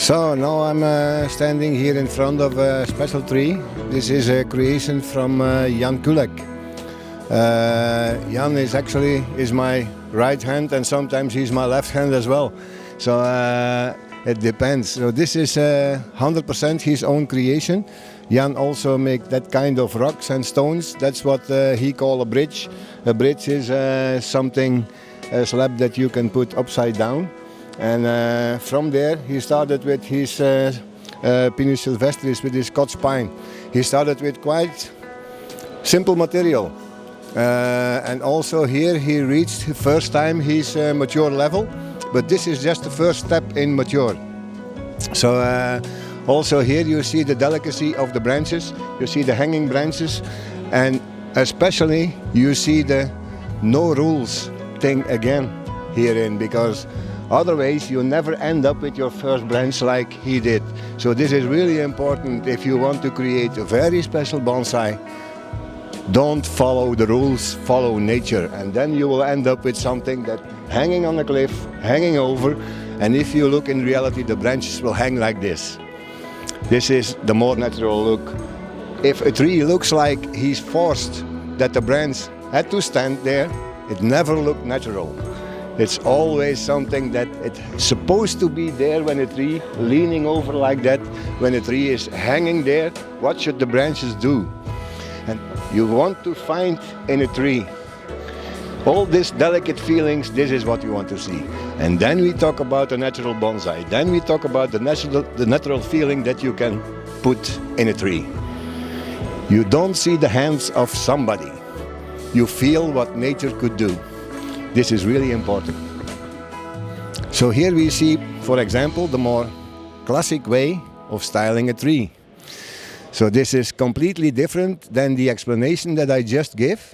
So now I'm standing here in front of a special tree. This is a creation from Jan Kulek. Jan is my right hand, and sometimes he's my left hand as well. So it depends. So this is 100% his own creation. Jan also make that kind of rocks and stones. That's what he call a bridge. A bridge is something, a slab that you can put upside down. And from there he started with his Pinus sylvestris, with his scotch pine. He started with quite simple material. And also here he reached first time his mature level, but this is just the first step in mature. So also here you see the delicacy of the branches, you see the hanging branches, and especially you see the no rules thing again herein, because otherwise you never end up with your first branch like he did. So this is really important if you want to create a very special bonsai. Don't follow the rules, follow nature, and then you will end up with something that hanging on a cliff, hanging over, and if you look in reality the branches will hang like this. This is the more natural look. If a tree looks like he's forced that the branch had to stand there, it never looked natural. It's always something that it's supposed to be there when a tree leaning over like that, when a tree is hanging there, what should the branches do? And you want to find in a tree all these delicate feelings. This is what you want to see. And then we talk about a natural bonsai. Then we talk about the natural feeling that you can put in a tree. You don't see the hands of somebody. You feel what nature could do. This is really important. So here we see, for example, the more classic way of styling a tree. So this is completely different than the explanation that I just gave.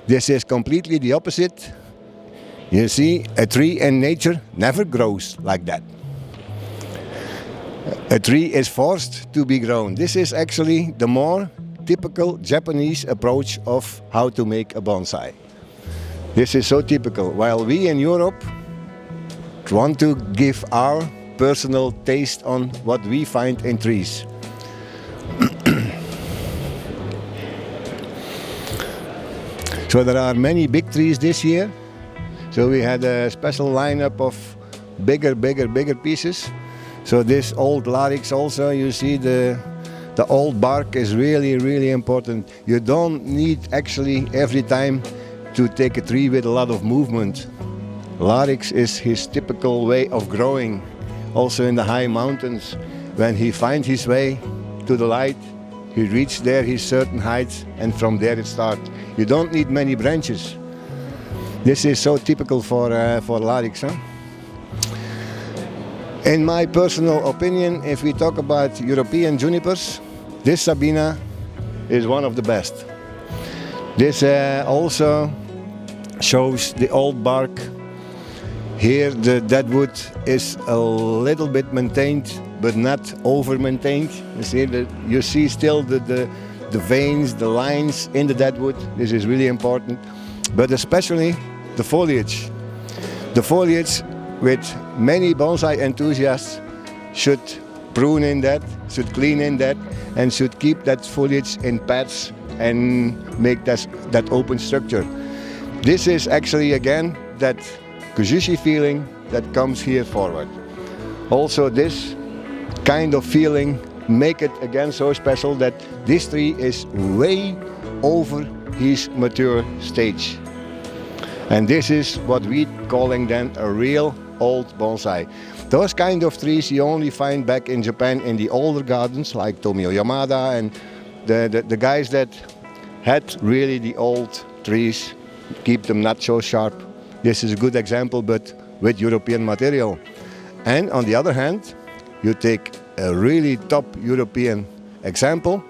This is completely the opposite. You see, a tree in nature never grows like that. A tree is forced to be grown. This is actually the more typical Japanese approach of how to make a bonsai. This is so typical, while we in Europe want to give our personal taste on what we find in trees. So there are many big trees this year. So we had a special lineup of bigger pieces. So this old larix also, you see the old bark is really important. You don't need actually every time to take a tree with a lot of movement. Larix is his typical way of growing. Also in the high mountains, when he finds his way to the light, he reaches there his certain height, and from there it starts. You don't need many branches. This is so typical for larix. Huh? In my personal opinion, if we talk about European junipers, this Sabina is one of the best. This also shows the old bark. Here the deadwood is a little bit maintained, but not over-maintained. You see still the veins, the lines in the deadwood. This is really important. But especially the foliage. The foliage, with many bonsai enthusiasts, should prune in that, should clean in that, and should keep that foliage in pads and make that open structure. This is actually again that kujushi feeling that comes here forward. Also this kind of feeling make it again so special that this tree is way over his mature stage. And this is what we calling then a real old bonsai. Those kind of trees you only find back in Japan in the older gardens like Tomio Yamada and the guys that had really the old trees, keep them not so sharp. This is a good example, but with European material. And on the other hand, you take a really top European example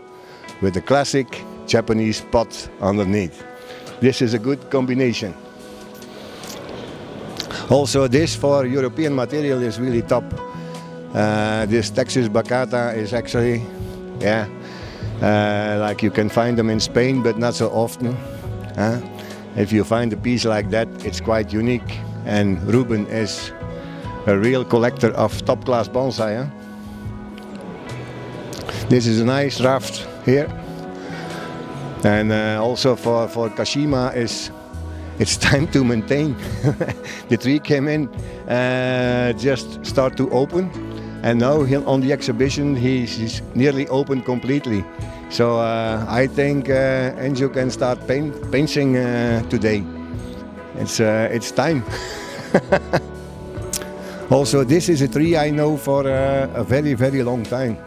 with a classic Japanese pot underneath. This is a good combination. Also this for European material is really top. This Texas Bacata is actually, like you can find them in Spain, but not so often. If you find a piece like that, it's quite unique. And Ruben is a real collector of top-class bonsai. Huh? This is a nice raft here, and also for Kashima it's time to maintain. The tree came in, just start to open, and now on the exhibition he's nearly open completely. So I think Enjo can start painting today. It's time. Also, this is a tree I know for a very, very long time.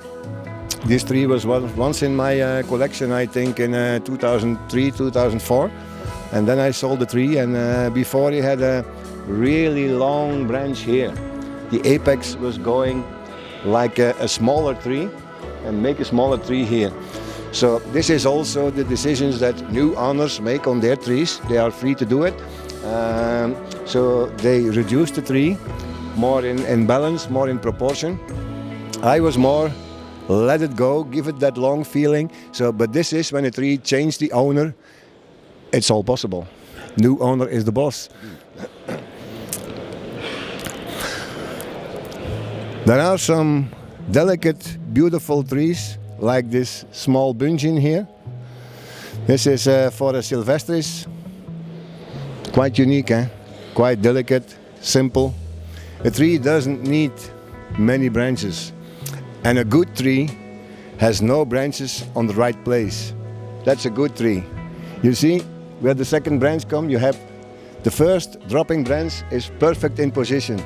This tree was once in my collection, I think in 2003, 2004. And then I sold the tree, and before he had a really long branch here. The apex was going like a smaller tree, and make a smaller tree here. So this is also the decisions that new owners make on their trees. They are free to do it. So they reduce the tree more in balance, more in proportion. I was more let it go, give it that long feeling. So, but this is when a tree changed the owner, it's all possible. New owner is the boss. There are some delicate, beautiful trees, like this small bunjin here. This is for a Sylvestris. Quite unique, eh? Quite delicate, simple. A tree doesn't need many branches. And a good tree has no branches on the right place. That's a good tree. You see, where the second branch comes, you have the first dropping branch is perfect in position.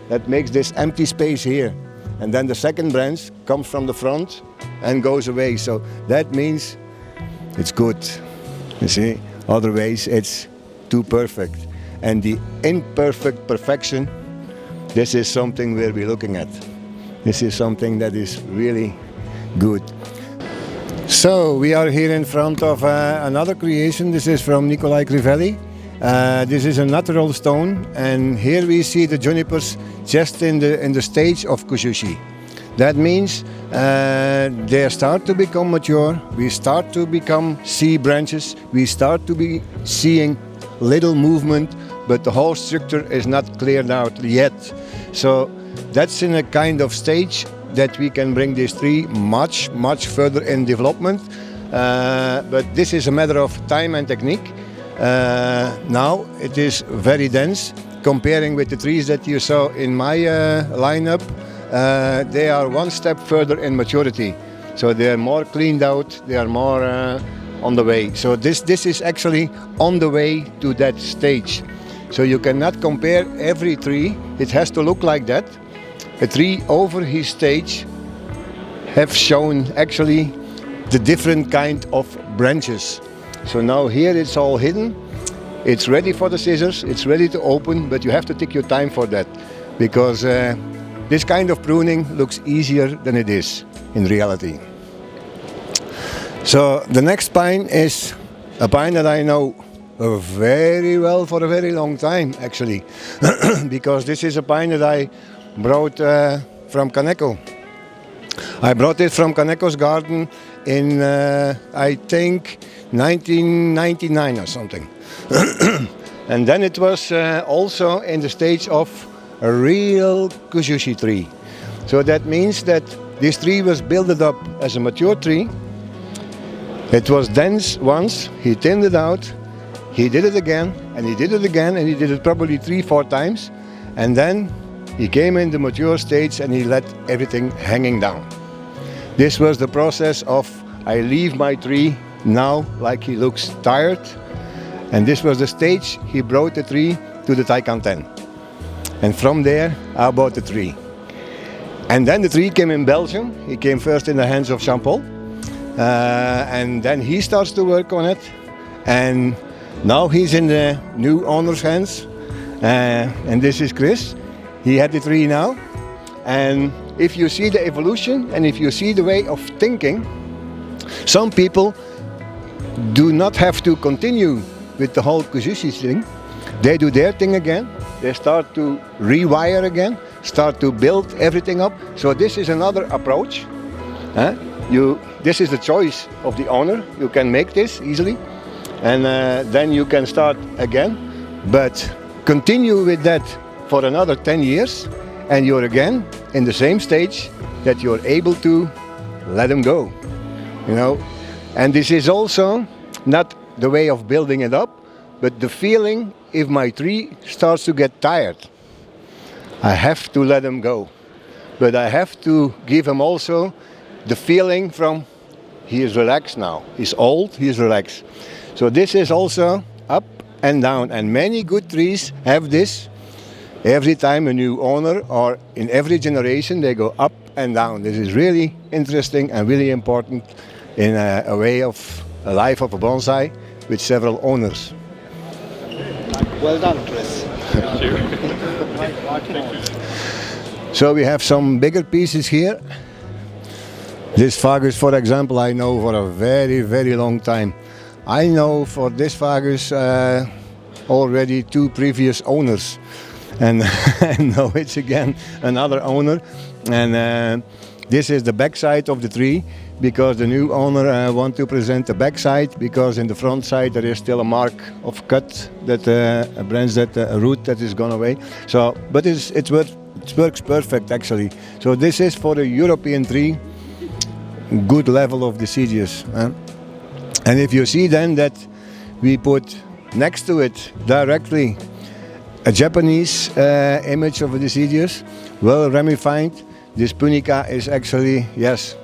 That makes this empty space here. And then the second branch comes from the front and goes away. So that means it's good. You see, otherwise it's too perfect. And the imperfect perfection, this is something where we're looking at. This is something that is really good. So we are here in front of another creation. This is from Nicolai Crivelli. This is a natural stone, and here we see the junipers just in the stage of Kujushi. That means they start to become mature. We start to see branches. We start to be seeing little movement, but the whole structure is not cleared out yet. So that's in a kind of stage that we can bring this tree much further in development. But this is a matter of time and technique. Now it is very dense. Comparing with the trees that you saw in my lineup, they are one step further in maturity. So they are more cleaned out, they are more on the way. So this is actually on the way to that stage. So you cannot compare every tree, it has to look like that. A tree over his stage have shown actually the different kind of branches. So now here it's all hidden, it's ready for the scissors, it's ready to open, but you have to take your time for that, because this kind of pruning looks easier than it is in reality. So the next pine is a pine that I know very well for a very long time actually, because this is a pine that I brought from Kaneko. I brought it from Kaneko's garden in I think 1999 or something. And then it was also in the stage of a real Kujushi tree. So that means that this tree was built up as a mature tree. It was dense once, he thinned it out, he did it again, and he did it again, and he did it probably 3-4 times. And then he came in the mature stage and he let everything hanging down. This was the process of I leave my tree now like he looks tired. And this was the stage he brought the tree to the Taikan 10. And from there I bought the tree. And then the tree came in Belgium. He came first in the hands of Jean-Paul. And then he starts to work on it. And now he's in the new owner's hands. And this is Chris. He had the tree now. And if you see the evolution and if you see the way of thinking, some people do not have to continue with the whole Kujushi thing. They do their thing again. They start to rewire again, start to build everything up. So this is another approach. This is the choice of the owner. You can make this easily. And then you can start again. But continue with that for another 10 years. and you're again in the same stage that you're able to let them go, you know. And this is also not the way of building it up, but the feeling if my tree starts to get tired, I have to let him go. But I have to give him also the feeling from he is relaxed now. He's old, he's relaxed. So this is also up and down, and many good trees have this. Every time a new owner or in every generation they go up and down. This is really interesting and really important in a way of a life of a bonsai with several owners. Well done, Chris. Thank you. So we have some bigger pieces here. This Fagus, for example, I know for a very, very long time. I know for this Fagus already 2 previous owners. And now it's again another owner. And this is the back side of the tree, because the new owner want to present the back side, because in the front side there is still a mark of cut, that a branch, that a root that is gone away. So, but it works perfect actually. So this is for a European tree, good level of deciduous. And if you see then that we put next to it directly a Japanese image of a deciduous, well ramified. This punica is actually, yes,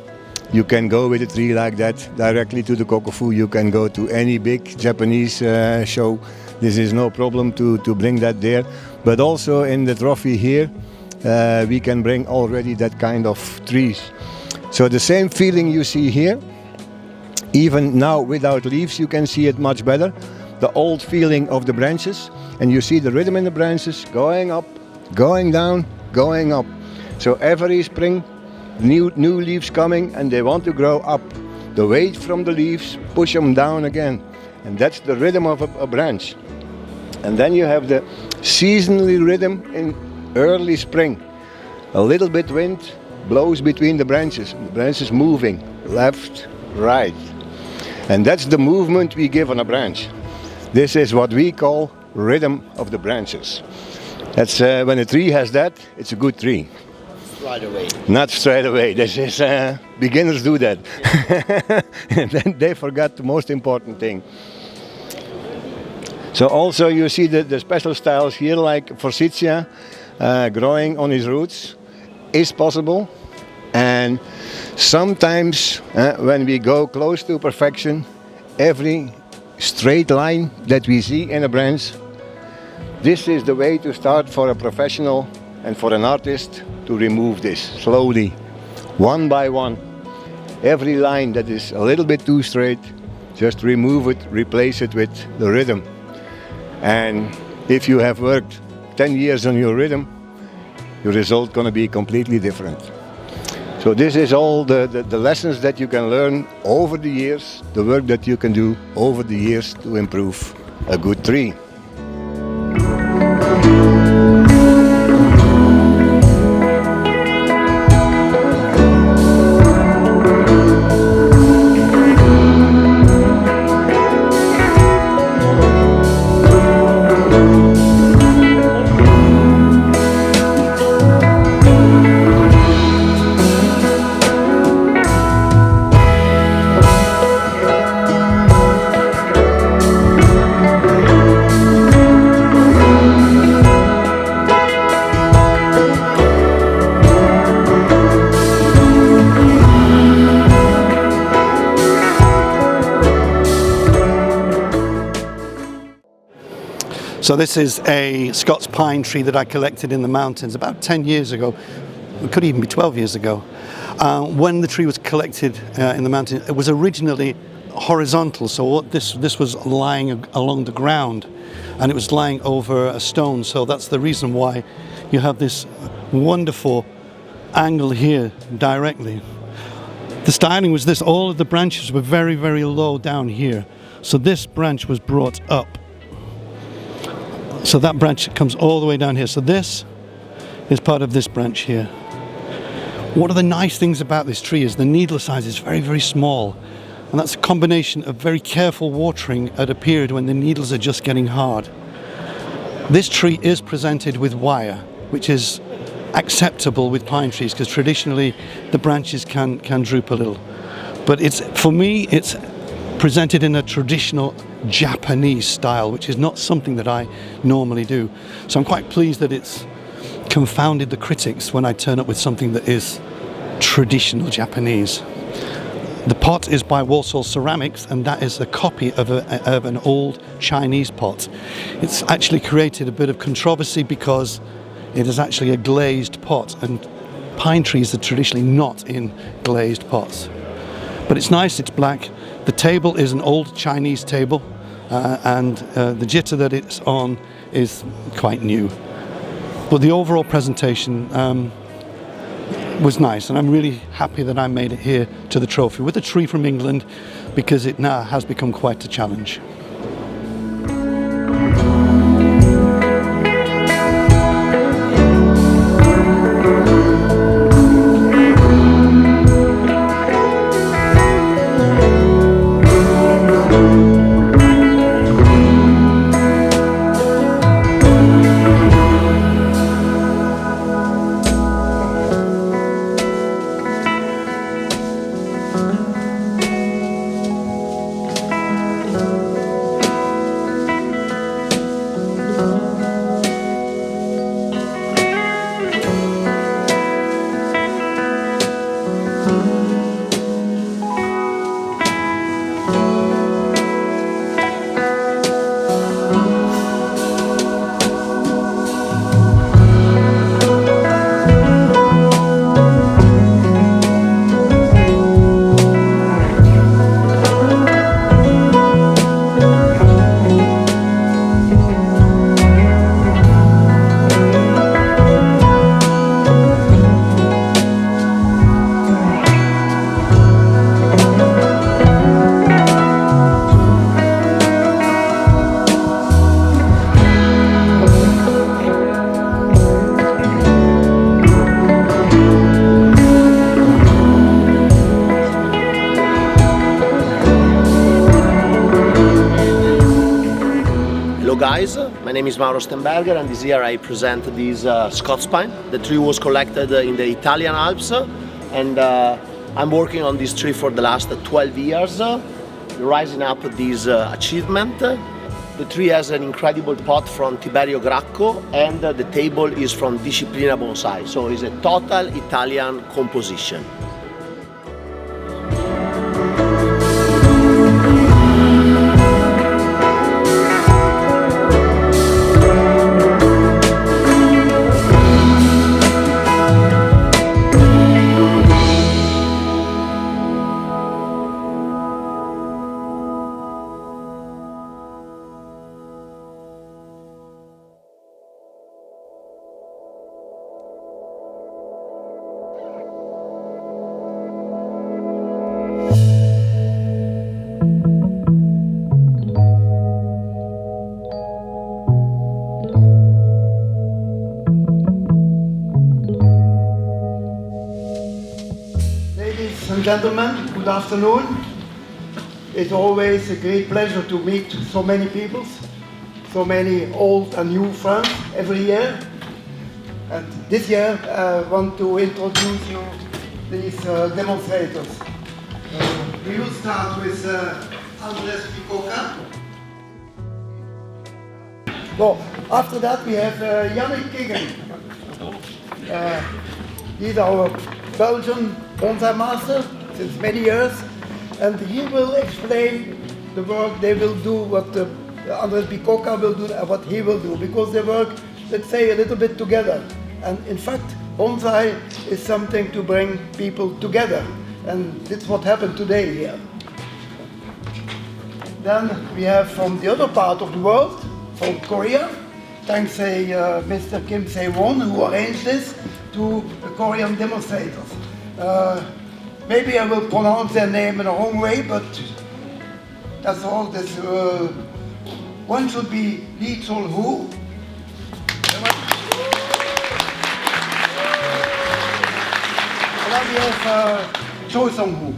you can go with a tree like that directly to the kokofu. You can go to any big Japanese show. This is no problem to bring that there. But also in the trophy here, we can bring already that kind of trees. So the same feeling you see here, even now without leaves, you can see it much better. The old feeling of the branches, and you see the rhythm in the branches going up, going down, going up. So every spring new leaves coming, and they want to grow up. The weight from the leaves push them down again, and that's the rhythm of a branch. And then you have the seasonally rhythm in early spring. A little bit wind blows between the branches moving left, right, and that's the movement we give on a branch. This is what we call rhythm of the branches. That's when a tree has that, it's a good tree. Right away. Not straight away. This is beginners do that. Yeah. And then they forgot the most important thing. So also you see the special styles here, like forsythia growing on his roots is possible. And sometimes when we go close to perfection, every straight line that we see in a branch, this is the way to start for a professional and for an artist to remove this slowly, one by one. Every line that is a little bit too straight, just remove it, replace it with the rhythm. And if you have worked 10 years on your rhythm, your result gonna be completely different. So this is all the lessons that you can learn over the years, the work that you can do over the years to improve a good tree. So this is a Scots pine tree that I collected in the mountains about 10 years ago. It could even be 12 years ago. When the tree was collected in the mountain, it was originally horizontal, so this was lying along the ground, and it was lying over a stone. So that's the reason why you have this wonderful angle here directly. The styling was this: all of the branches were very, very low down here. So this branch was brought up. So that branch comes all the way down here. So this is part of this branch here. One of the nice things about this tree is the needle size is very, very small. And that's a combination of very careful watering at a period when the needles are just getting hard. This tree is presented with wire, which is acceptable with pine trees, because traditionally the branches can droop a little. But for me, it's presented in a traditional Japanese style, which is not something that I normally do. So I'm quite pleased that it's confounded the critics when I turn up with something that is traditional Japanese. The pot is by Warsaw Ceramics, and that is a copy of an old Chinese pot. It's actually created a bit of controversy because it is actually a glazed pot, and pine trees are traditionally not in glazed pots. But it's nice, it's black. The table is an old Chinese table, and the jitter that it's on is quite new. But the overall presentation was nice, and I'm really happy that I made it here to the trophy with a tree from England, because it now has become quite a challenge. Guys, my name is Mauro Stemberger, and this year I present this Scots pine. The tree was collected in the Italian Alps, and I'm working on this tree for the last 12 years, rising up this achievement. The tree has an incredible pot from Tiberio Gracco, and the table is from Disciplina Bonsai, so it's a total Italian composition. Ladies and gentlemen, good afternoon. It's always a great pleasure to meet so many people, so many old and new friends every year. And this year I want to introduce you these demonstrators. We will start with Andres Picoca. Well, after that we have Yannick Kigen. He's our Belgian Bonsai master since many years, and he will explain the work they will do, what Andres Picoca will do and what he will do, because they work, let's say, a little bit together. And in fact, bonsai is something to bring people together, and that's what happened today here. Then we have from the other part of the world, from Korea, thanks to Mr. Kim Se-won, who arranged this, to the Korean demonstrators. Maybe I will pronounce their name in the wrong way, but that's all. This one should be Lee Chol-hoo. And then we have Choi Sung-hoo.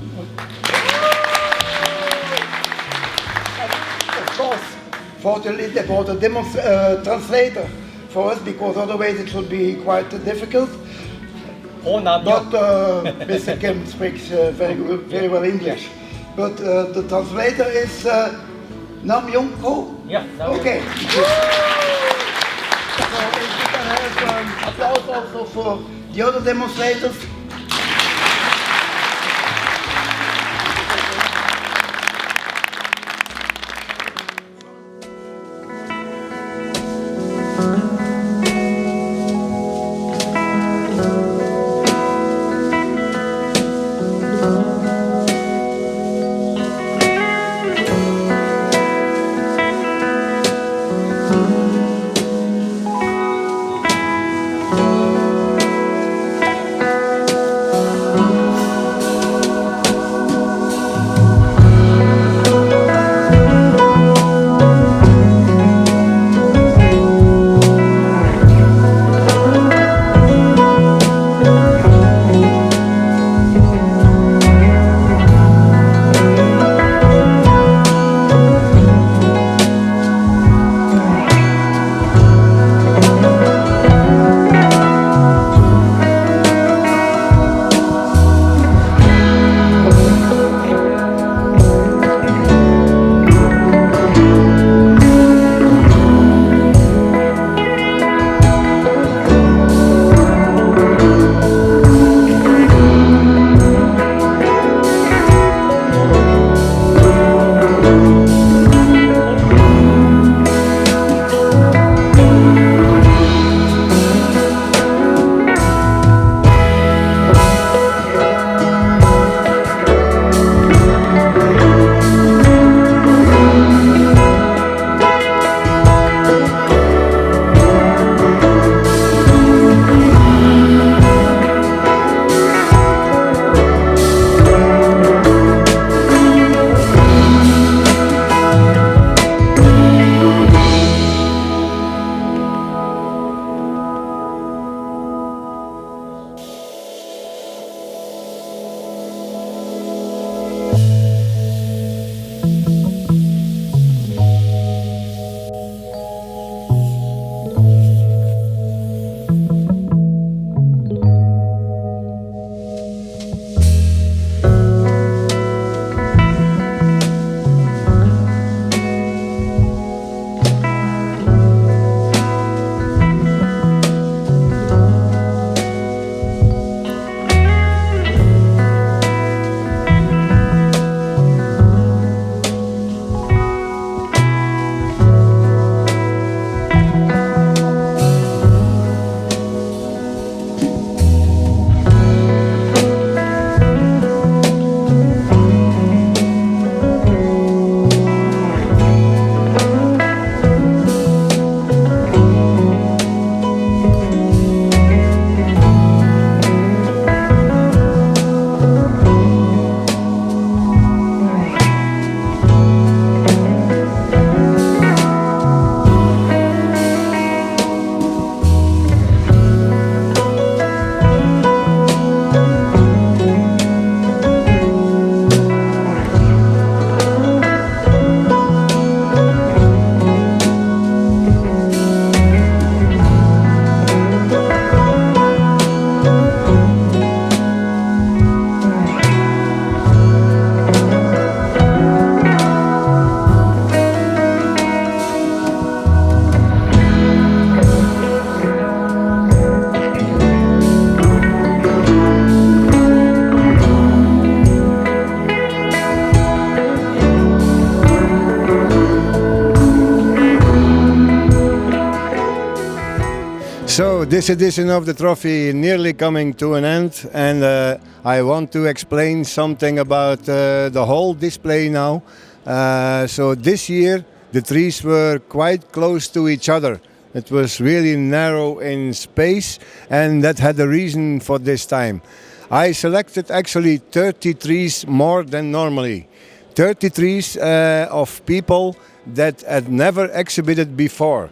Of course, fortunately they brought a translator for us, because otherwise it would be quite difficult. Oh, not But Mr. Kim speaks very well English. But the translator is Nam Yong Ho. Yeah. Okay. So if you can have applause also for the other demonstrators. So this edition of the trophy nearly coming to an end, and I want to explain something about the whole display now. So this year the trees were quite close to each other. It was really narrow in space, and that had a reason for this time. I selected actually 30 trees more than normally. 30 trees of people that had never exhibited before.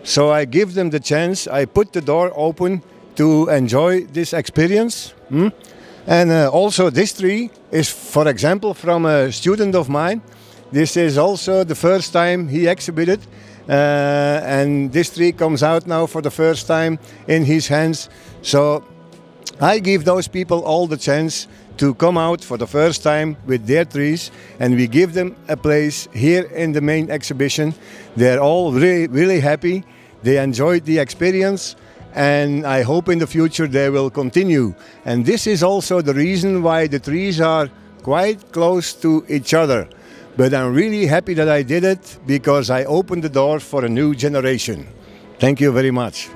So I give them the chance, I put the door open to enjoy this experience. And also this tree is, for example, from a student of mine. This is also the first time he exhibited. And this tree comes out now for the first time in his hands. So I give those people all the chance to come out for the first time with their trees, and we give them a place here in the main exhibition. They're all really happy. They enjoyed the experience, and I hope in the future they will continue. And this is also the reason why the trees are quite close to each other. But I'm really happy that I did it, because I opened the door for a new generation. Thank you very much.